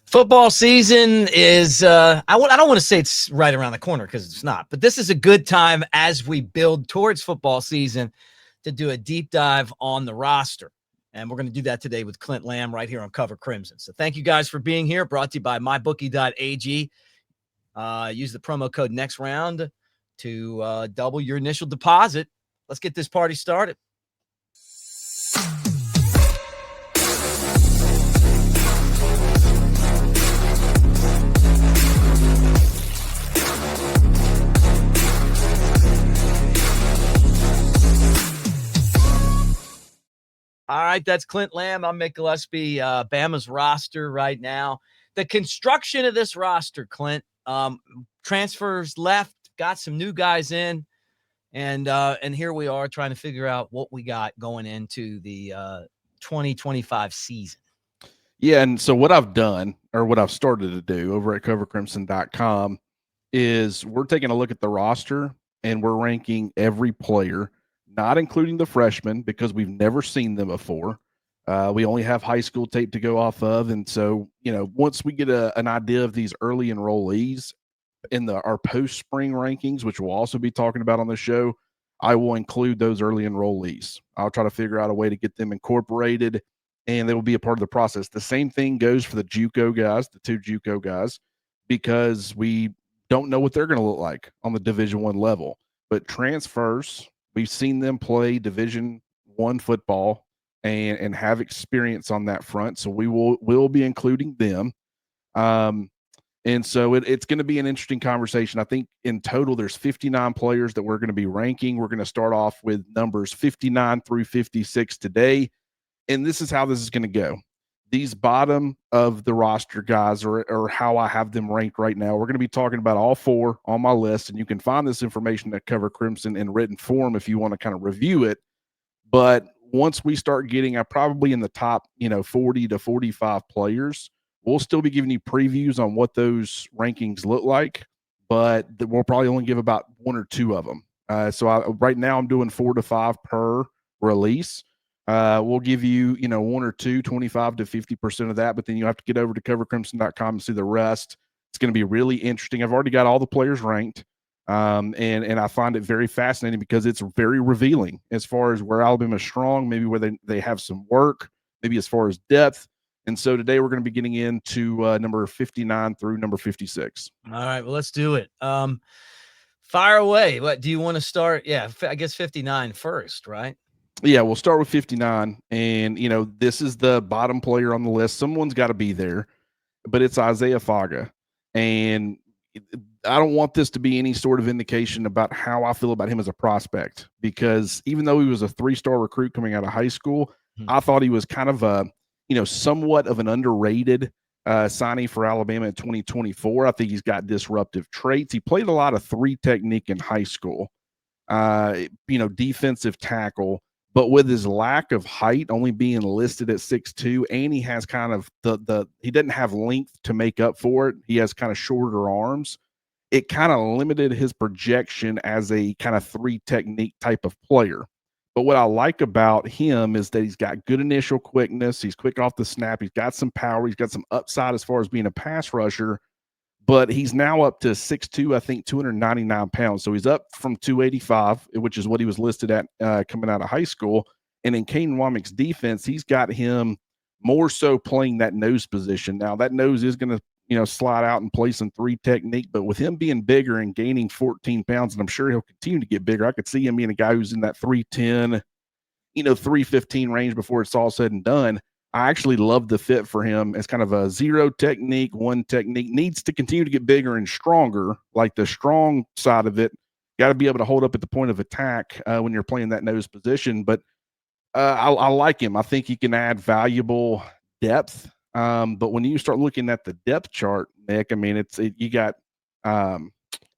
Football season is, I don't want to say it's right around the corner because it's not, but this is a good time as we build towards football season to do a deep dive on the roster. And we're going to do that today with Clint Lamb right here on Cover Crimson. So thank you guys for being here. Brought to you by mybookie.ag. Use the promo code next round to double your initial deposit. Let's get this party started. All right, that's Clint Lamb. I'm Mick Gillispie. Bama's roster right now. The construction of this roster, Clint, transfers left, got some new guys in, and here we are trying to figure out what we got going into the 2025 season. Yeah, and so what I've done, or what I've started to do over at covercrimson.com, is we're taking a look at the roster and we're ranking every player, not including the freshmen because we've never seen them before. We only have high school tape to go off of. And so, once we get an idea of these early enrollees in our post-spring rankings, which we'll also be talking about on the show, I will include those early enrollees. I'll try to figure out a way to get them incorporated, and they will be a part of the process. The same thing goes for the JUCO guys, the two JUCO guys, because we don't know what they're going to look like on the Division I level. But transfers, we've seen them play Division I football and have experience on that front. So we'll be including them. And so it's going to be an interesting conversation. I think in total, there's 59 players that we're going to be ranking. We're going to start off with numbers 59 through 56 today. And this is how this is going to go. These bottom of the roster guys or how I have them ranked right now. We're going to be talking about all four on my list, and you can find this information at Cover Crimson in written form if you want to kind of review it. But once we start getting probably in the top, 40 to 45 players, we'll still be giving you previews on what those rankings look like, but we'll probably only give about one or two of them. Right now I'm doing 4 to 5 per release. We'll give you, one or two, 25 to 50% of that, but then you have to get over to covercrimson.com and see the rest. It's going to be really interesting. I've already got all the players ranked, and I find it very fascinating because it's very revealing as far as where Alabama's strong, maybe where they have some work, maybe as far as depth. And so today we're going to be getting into number 59 through number 56. All right, well, let's do it. Fire away. What do you want to start? Yeah, I guess 59 first, right? Yeah, we'll start with 59. And, this is the bottom player on the list. Someone's got to be there, but it's Isaiah Faga. And I don't want this to be any sort of indication about how I feel about him as a prospect, because even though he was a 3-star recruit coming out of high school, I thought he was kind of a, somewhat of an underrated signing for Alabama in 2024. I think he's got disruptive traits. He played a lot of 3 technique in high school, defensive tackle. But with his lack of height, only being listed at 6'2", and he has kind of he doesn't have length to make up for it. He has kind of shorter arms. It kind of limited his projection as a kind of 3 technique type of player. But what I like about him is that he's got good initial quickness. He's quick off the snap. He's got some power. He's got some upside as far as being a pass rusher. But he's now up to 6'2", I think 299 pounds. So he's up from 285, which is what he was listed at coming out of high school. And in Caden Womack's defense, he's got him more so playing that nose position. Now, that nose is going to, slide out and play some 3 technique. But with him being bigger and gaining 14 pounds, and I'm sure he'll continue to get bigger, I could see him being a guy who's in that 310, 315 range before it's all said and done. I actually love the fit for him as kind of a 0 technique, 1 technique. Needs to continue to get bigger and stronger, like the strong side of it. Got to be able to hold up at the point of attack when you're playing that nose position. But I like him. I think he can add valuable depth. But when you start looking at the depth chart, Nick, I mean, you got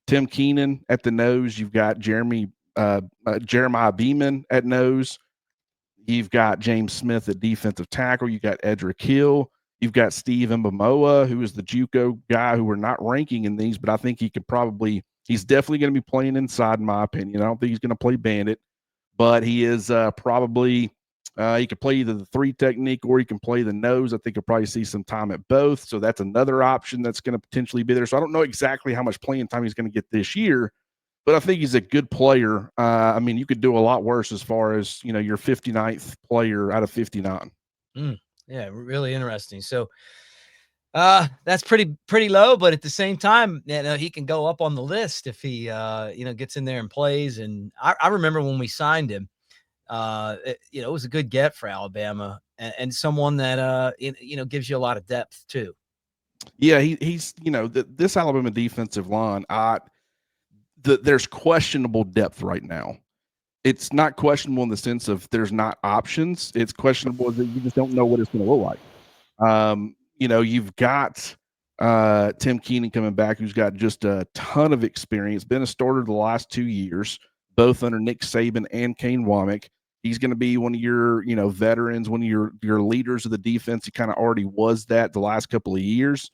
Tim Keenan at the nose. You've got Jeremiah Beeman at nose. You've got James Smith at defensive tackle. You got Edric Hill. You've got Steve Mbamoa, who is the JUCO guy who we're not ranking in these, but I think he's definitely going to be playing inside, in my opinion. I don't think he's going to play bandit, but he is probably He could play either the 3 technique or he can play the nose. I think he'll probably see some time at both. So that's another option that's going to potentially be there. So I don't know exactly how much playing time he's going to get this year, but I think he's a good player. I mean, you could do a lot worse as far as, your 59th player out of 59. Yeah, really interesting. So that's pretty low, but at the same time, he can go up on the list if he gets in there and plays. And I remember when we signed him, it was a good get for Alabama and someone that gives you a lot of depth too. Yeah, he's this Alabama defensive line. There's questionable depth right now. It's not questionable in the sense of there's not options. It's questionable that you just don't know what it's going to look like. You've got Tim Keenan coming back, who's got just a ton of experience, been a starter the last 2 years, both under Nick Saban and Kane Womack. He's going to be one of your, veterans, one of your leaders of the defense. He kind of already was that the last couple of years.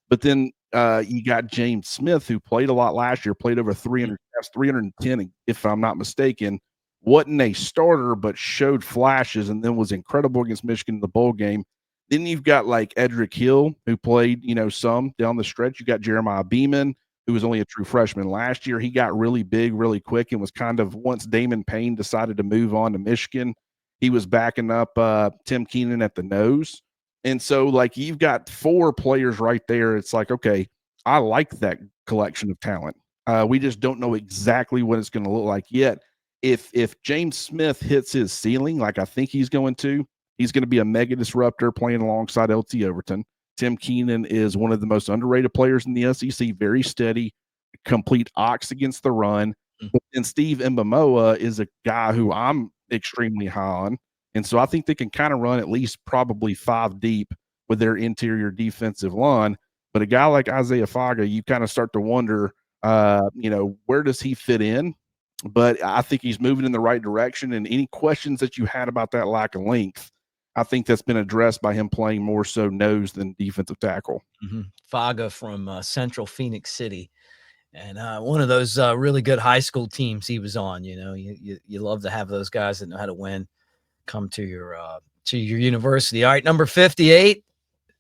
But then you got James Smith, who played a lot last year, played over 300, 310, if I'm not mistaken. Wasn't a starter, but showed flashes and then was incredible against Michigan in the bowl game. Then you've got like Edric Hill, who played, some down the stretch. You got Jeremiah Beeman, who was only a true freshman last year. He got really big, really quick, and was kind of, once Damon Payne decided to move on to Michigan, he was backing up Tim Keenan at the nose. And so, like, you've got 4 players right there. It's like, okay, I like that collection of talent. We just don't know exactly what it's going to look like yet. If James Smith hits his ceiling, like I think he's going to be a mega disruptor playing alongside LT Overton. Tim Keenan is one of the most underrated players in the SEC, very steady, complete ox against the run. And Steve Mbamoa is a guy who I'm extremely high on. And so I think they can kind of run at least probably 5 deep with their interior defensive line. But a guy like Isaiah Faga, you kind of start to wonder, where does he fit in? But I think he's moving in the right direction. And any questions that you had about that lack of length, I think that's been addressed by him playing more so nose than defensive tackle. Faga from Central Phoenix City. And one of those really good high school teams he was on. You love to have those guys that know how to win come to your university. All right, number 58.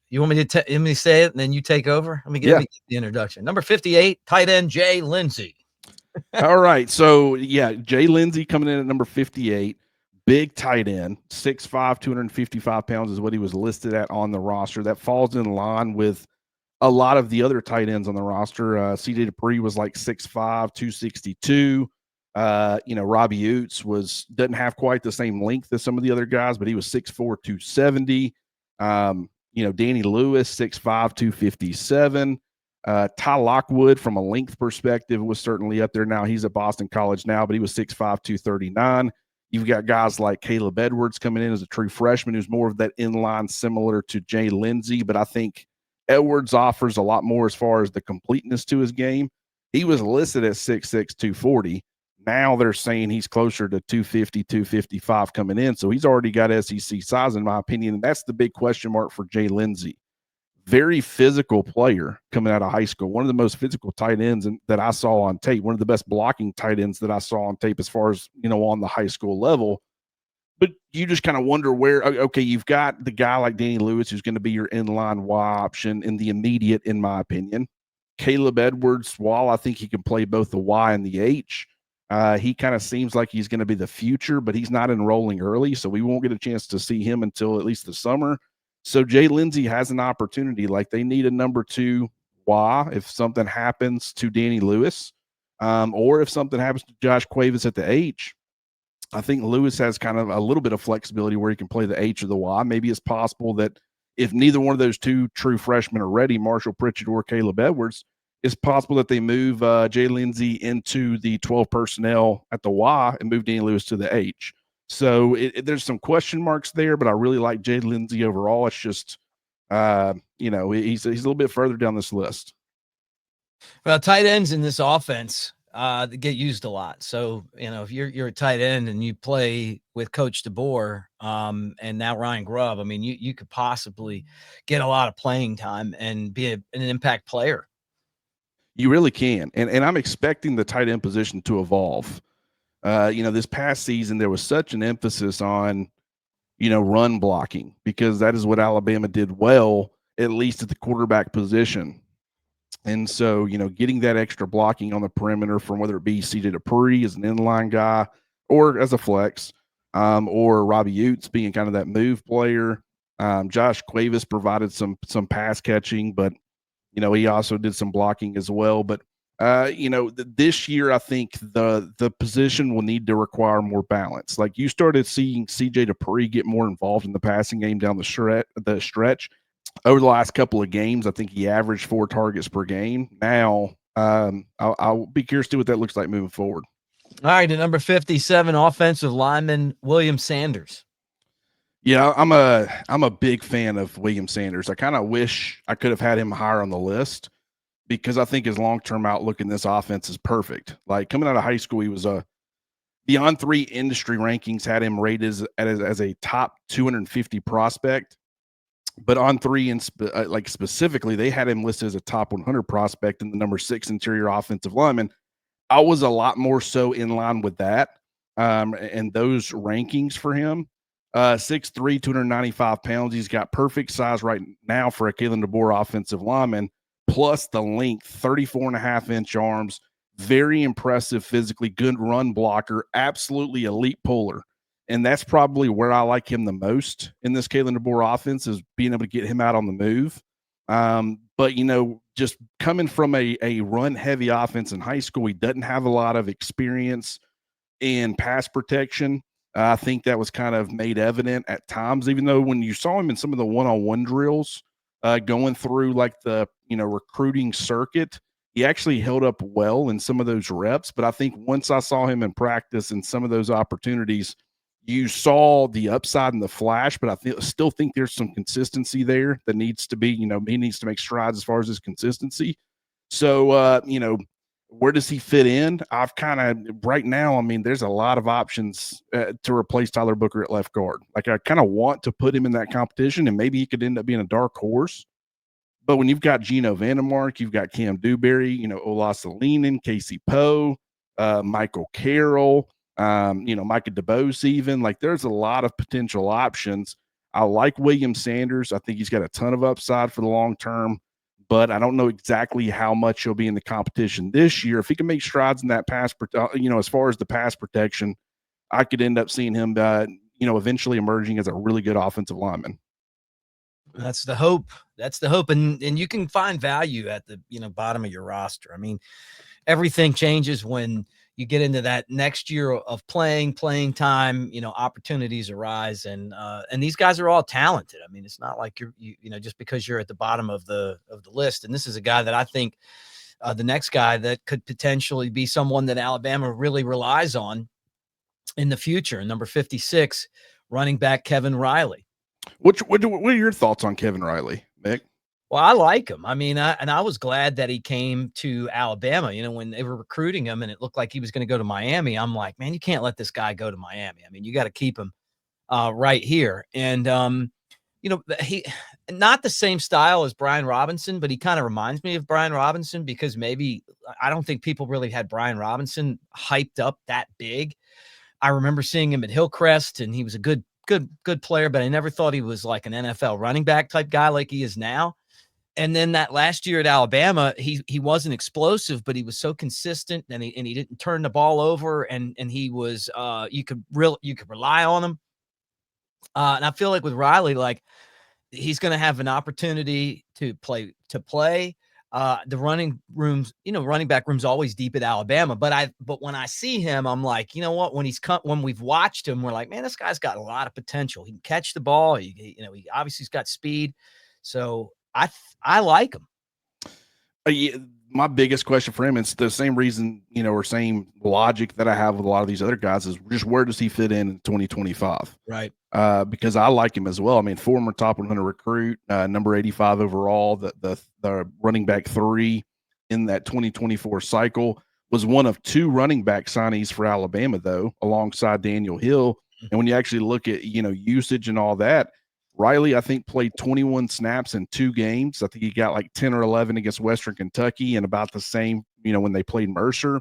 You want me to say it and then you take over? Let me get the introduction. Number 58, tight end Jay Lindsey. All right. So, Jay Lindsey coming in at number 58. Big tight end, 6'5", 255 pounds is what he was listed at on the roster. That falls in line with a lot of the other tight ends on the roster. C.J. Dupree was like 6'5", 262. Robbie Oots doesn't have quite the same length as some of the other guys, but he was 6'4", 270. Danny Lewis, 6'5", 257. Ty Lockwood, from a length perspective, was certainly up there. Now he's at Boston College now, but he was 6'5", 239. You've got guys like Caleb Edwards coming in as a true freshman, who's more of that inline similar to Jay Lindsey, but I think Edwards offers a lot more as far as the completeness to his game. He was listed at 6'6", 240. Now they're saying he's closer to 250, 255 coming in. So he's already got SEC size, in my opinion. And that's the big question mark for Jay Lindsey. Very physical player coming out of high school. One of the most physical tight ends that I saw on tape. One of the best blocking tight ends that I saw on tape as far as, on the high school level. But you just kind of wonder where, okay, you've got the guy like Danny Lewis, who's going to be your inline Y option in the immediate, in my opinion. Caleb Edwards, while I think he can play both the Y and the H, he kind of seems like he's going to be the future, but he's not enrolling early, so we won't get a chance to see him until at least the summer. So Jay Lindsey has an opportunity. Like, they need a number 2 Y if something happens to Danny Lewis, or if something happens to Josh Cuevas at the H. I think Lewis has kind of a little bit of flexibility where he can play the H or the Y. Maybe it's possible that if neither one of those 2 true freshmen are ready, Marshall Pritchett or Caleb Edwards, it's possible that they move Jay Lindsey into the 12 personnel at the Y and move Danny Lewis to the H. So there's some question marks there, but I really like Jay Lindsey overall. It's just, he's a little bit further down this list. Well, tight ends in this offense get used a lot. So, if you're a tight end and you play with Coach DeBoer and now Ryan Grubb, I mean, you could possibly get a lot of playing time and be an impact player. You really can. And I'm expecting the tight end position to evolve. This past season, there was such an emphasis on run blocking, because that is what Alabama did well, at least at the quarterback position. And so, getting that extra blocking on the perimeter from whether it be C.J. Dupree as an inline guy or as a flex, or Robbie Utes being kind of that move player. Josh Cuevas provided some pass catching, but he also did some blocking as well. But this year I think the position will need to require more balance. Like, you started seeing C.J. Dupree get more involved in the passing game down the stretch. Over the last couple of games, I think he averaged 4 targets per game. Now, I'll be curious to see what that looks like moving forward. All right, at number 57, offensive lineman William Sanders. Yeah, I'm a big fan of William Sanders. I kind of wish I could have had him higher on the list, because I think his long-term outlook in this offense is perfect. Like, coming out of high school, he was the On3 industry rankings had him rated as a top 250 prospect. But On3 and specifically, they had him listed as a top 100 prospect and the number 6 interior offensive lineman. I was a lot more so in line with that, and those rankings for him. 6'3", 295 pounds. He's got perfect size right now for a Kalen DeBoer offensive lineman, plus the length, 34.5-inch arms, very impressive physically, good run blocker, absolutely elite puller. And that's probably where I like him the most in this Kalen DeBoer offense, is being able to get him out on the move. But, just coming from a run-heavy offense in high school, he doesn't have a lot of experience in pass protection. I think that was kind of made evident at times, even though when you saw him in some of the one-on-one drills going through like the, recruiting circuit, he actually held up well in some of those reps. But I think once I saw him in practice and some of those opportunities, you saw the upside in the flash, but I still think there's some consistency there that needs to be, he needs to make strides as far as his consistency. So, where does he fit in? I've kind of right now, there's a lot of options to replace Tyler Booker at left guard. Like, I kind of want to put him in that competition, and maybe he could end up being a dark horse. But when you've got Geno Vandermark, you've got Cam Dewberry, Ola Salinen, Casey Poe, Michael Carroll, Micah DeBose, even, like, there's a lot of potential options. I like William Sanders. I think he's got a ton of upside for the long term, but I don't know exactly how much he'll be in the competition this year. If he can make strides in that pass, as far as the pass protection, I could end up seeing him, eventually emerging as a really good offensive lineman. That's the hope. That's the hope. And you can find value at the, bottom of your roster. Everything changes when you get into that next year of playing time, opportunities arise, and these guys are all talented. It's not like you're just because you're at the bottom of the list. And this is a guy that I think the next guy that could potentially be someone that Alabama really relies on in the future. Number 56, running back Kevin Riley. What are your thoughts on Kevin Riley, Mick? Well, I like him. I was glad that he came to Alabama. When they were recruiting him and it looked like he was going to go to Miami, I'm like, man, you can't let this guy go to Miami. You got to keep him right here. And, he not the same style as Brian Robinson, but he kind of reminds me of Brian Robinson, because maybe I don't think people really had Brian Robinson hyped up that big. I remember seeing him at Hillcrest, and he was a good player, but I never thought he was like an NFL running back type guy like he is now. And then that last year at Alabama, he wasn't explosive, but he was so consistent, and he didn't turn the ball over, and he was you could rely on him. And I feel like with Riley, like, he's going to have an opportunity to play. The running back room's always deep at Alabama, but when I see him, I'm like, you know what? When we've watched him, we're like, man, this guy's got a lot of potential. He can catch the ball. He obviously has got speed. So I like him. Yeah, my biggest question for him, it's the same reason, or same logic that I have with a lot of these other guys, is just where does he fit in 2025? Right. Because I like him as well. Former top 100 recruit, number 85 overall, the running back 3 in that 2024 cycle, was one of 2 running back signees for Alabama, though, alongside Daniel Hill. And when you actually look at, usage and all that, Riley, I think, played 21 snaps in 2 games. I think he got like 10 or 11 against Western Kentucky, and about the same, when they played Mercer.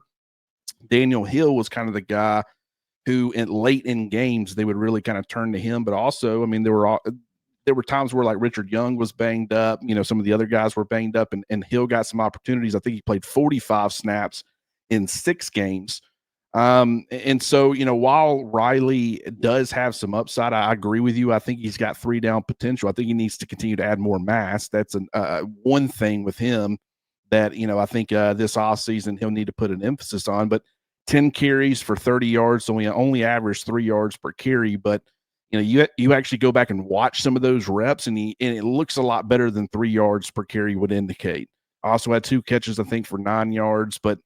Daniel Hill was kind of the guy who late in games they would really kind of turn to him. But also, I mean, there were times where like Richard Young was banged up. Some of the other guys were banged up, and Hill got some opportunities. I think he played 45 snaps in 6 games. And so, while Riley does have some upside, I agree with you. I think he's got 3 down potential. I think he needs to continue to add more mass. That's one thing with him that, I think this offseason he'll need to put an emphasis on. But 10 carries for 30 yards, so we only average 3 yards per carry. But, you actually go back and watch some of those reps, and it looks a lot better than 3 yards per carry would indicate. Also had 2 catches, I think, for 9 yards. But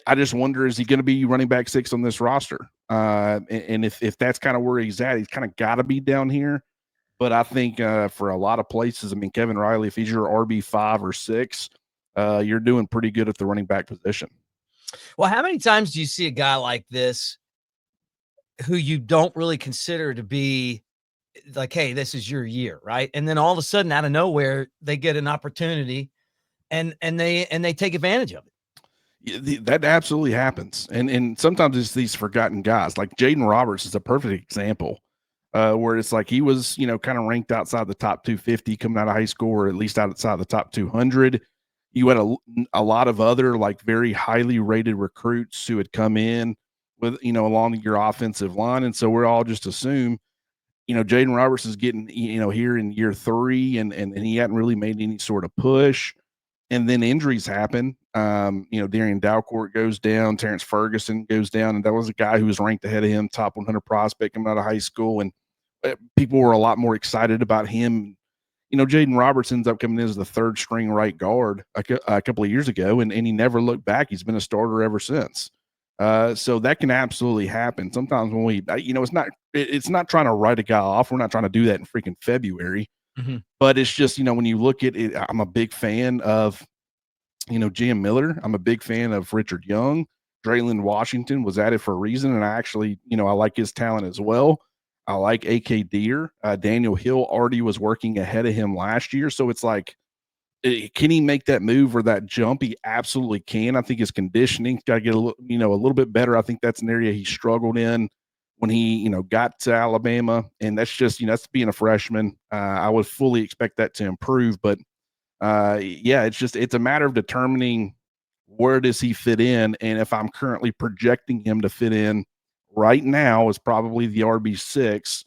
I just wonder, is he going to be running back 6 on this roster? And if that's kind of where he's at, he's kind of got to be down here. But I think for a lot of places, I mean, Kevin Riley, if he's your RB5 or 6, you're doing pretty good at the running back position. Well, how many times do you see a guy like this who you don't really consider to be like, hey, this is your year, right? And then all of a sudden, out of nowhere, they get an opportunity and they take advantage of it. That absolutely happens. And sometimes it's these forgotten guys. Like Jaden Roberts is a perfect example, where it's like he was, kind of ranked outside the top 250 coming out of high school, or at least outside the top 200. You had a lot of other like very highly rated recruits who had come in with, along your offensive line. And so we're all just assume, Jaden Roberts is getting, here in year 3 and he hadn't really made any sort of push. And then injuries happen. Darian Dalcourt goes down, Terrence Ferguson goes down, and that was a guy who was ranked ahead of him, top 100 prospect coming out of high school. And people were a lot more excited about him. Jaden Roberts ends up coming in as the 3rd string right guard a couple of years ago, and he never looked back. He's been a starter ever since. So that can absolutely happen. Sometimes when we, it's not trying to write a guy off. We're not trying to do that in freaking February. Mm-hmm. But it's just, when you look at it, I'm a big fan of, Jam Miller. I'm a big fan of Richard Young. Draylon Washington was at it for a reason. And I actually, I like his talent as well. I like A.K. Deere. Daniel Hill already was working ahead of him last year. So it's like, can he make that move or that jump? He absolutely can. I think his conditioning's got to get a little bit better. I think that's an area he struggled in when he, got to Alabama. And that's just, that's being a freshman. I would fully expect that to improve. But, it's a matter of determining where does he fit in. And if I'm currently projecting him to fit in right now is probably the RB6.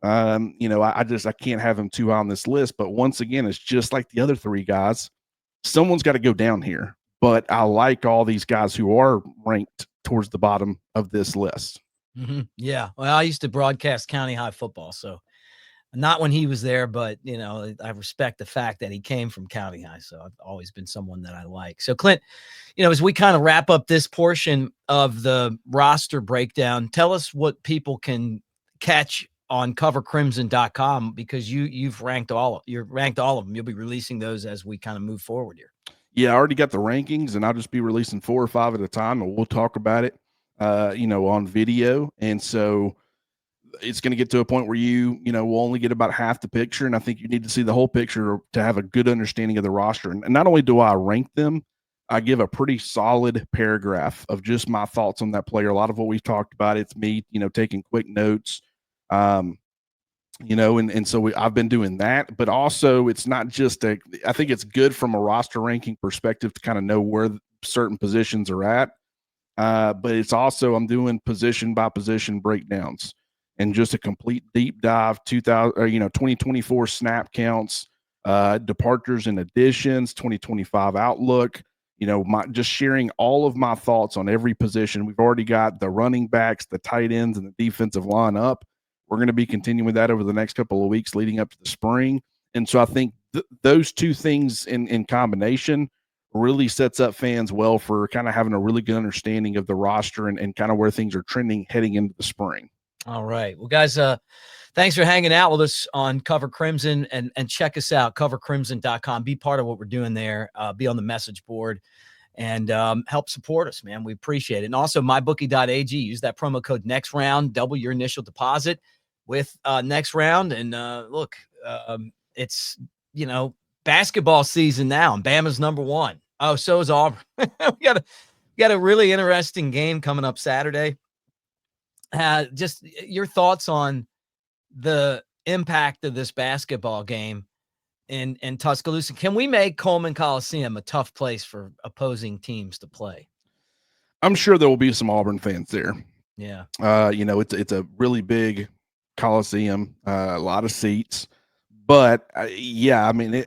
I can't have him too high on this list. But once again, it's just like the other 3 guys. Someone's got to go down here. But I like all these guys who are ranked towards the bottom of this list. Mm-hmm. Yeah. Well, I used to broadcast County High football, so not when he was there, but, I respect the fact that he came from County High. So I've always been someone that I like. So Clint, as we kind of wrap up this portion of the roster breakdown, tell us what people can catch on covercrimson.com, because you've ranked all of them. You'll be releasing those as we kind of move forward here. Yeah, I already got the rankings, and I'll just be releasing 4 or 5 at a time, and we'll talk about it, on video. And so it's going to get to a point where you will only get about half the picture. And I think you need to see the whole picture to have a good understanding of the roster. And not only do I rank them, I give a pretty solid paragraph of just my thoughts on that player. A lot of what we've talked about, it's me, taking quick notes, and so I've been doing that. But also, it's not just I think it's good from a roster ranking perspective to kind of know where certain positions are at. But it's also, I'm doing position by position breakdowns and just a complete deep dive, 2024 snap counts, departures and additions, 2025 outlook, just sharing all of my thoughts on every position. We've already got the running backs, the tight ends, and the defensive line up. We're going to be continuing that over the next couple of weeks leading up to the spring. And so I think those 2 things in combination really sets up fans well for kind of having a really good understanding of the roster and kind of where things are trending heading into the spring. All right. Well, guys, thanks for hanging out with us on Cover Crimson, and check us out, covercrimson.com. Be part of what we're doing there. Be on the message board and help support us, man. We appreciate it. And also mybookie.ag, use that promo code next round, double your initial deposit with next round. And look, it's, basketball season now, and Bama's number 1. Oh, so is Auburn. we got a really interesting game coming up Saturday. just your thoughts on the impact of this basketball game in Tuscaloosa. Can we make Coleman Coliseum a tough place for opposing teams to play? I'm sure there will be some Auburn fans there. Yeah. It's a really big Coliseum, a lot of seats, but yeah, I mean,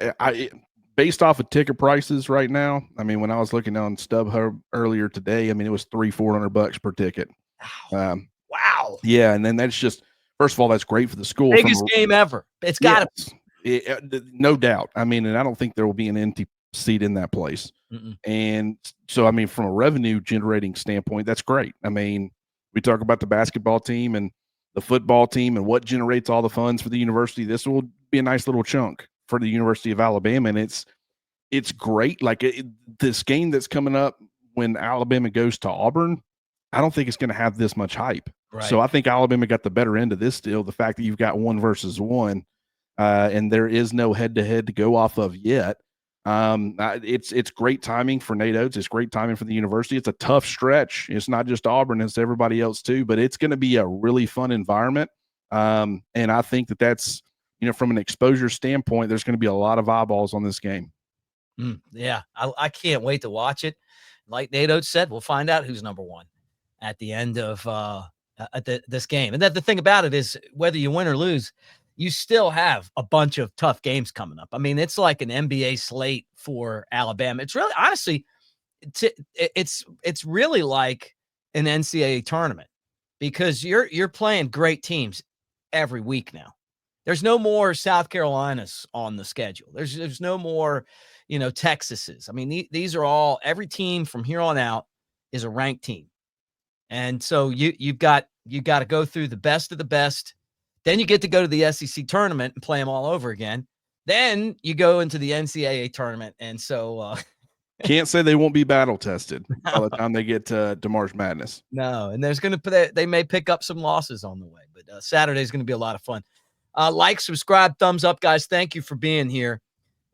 based off of ticket prices right now, I mean, when I was looking on StubHub earlier today, I mean, it was $300-400 per ticket. Wow. Yeah, and then that's just, first of all, that's great for the school. Biggest game ever. It's got to be. No doubt. I mean, and I don't think there will be an empty seat in that place. And so, I mean, from a revenue generating standpoint, that's great. I mean, we talk about the basketball team and the football team and what generates all the funds for the university. This will be a nice little chunk for the University of Alabama. And it's great. Like this game that's coming up when Alabama goes to Auburn, I don't think it's going to have this much hype. Right. So I think Alabama got the better end of this deal. The fact that you've got 1 versus 1 and there is no head-to-head to go off of yet. It's great timing for Nate Oates. It's great timing for the university. It's a tough stretch. It's not just Auburn, it's everybody else too, but it's going to be a really fun environment. And I think that's, from an exposure standpoint, there's going to be a lot of eyeballs on this game. Yeah, I can't wait to watch it. Like Nate Oates said, we'll find out who's number 1 at the end of this game. And the thing about it is, whether you win or lose, you still have a bunch of tough games coming up. I mean, it's like an NBA slate for Alabama. It's really, honestly, it's really like an NCAA tournament, because you're playing great teams every week now. There's no more South Carolinas on the schedule. There's no more, Texases. I mean, these are all, every team from here on out is a ranked team. And so you've got to go through the best of the best. Then you get to go to the SEC tournament and play them all over again. Then you go into the NCAA tournament. And so can't say they won't be battle tested by the time they get to March Madness. No, and they may pick up some losses on the way, but Saturday is going to be a lot of fun. Like, subscribe, thumbs up, guys. Thank you for being here,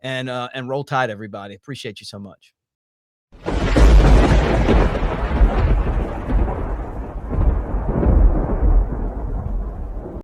and Roll Tide, everybody. Appreciate you so much.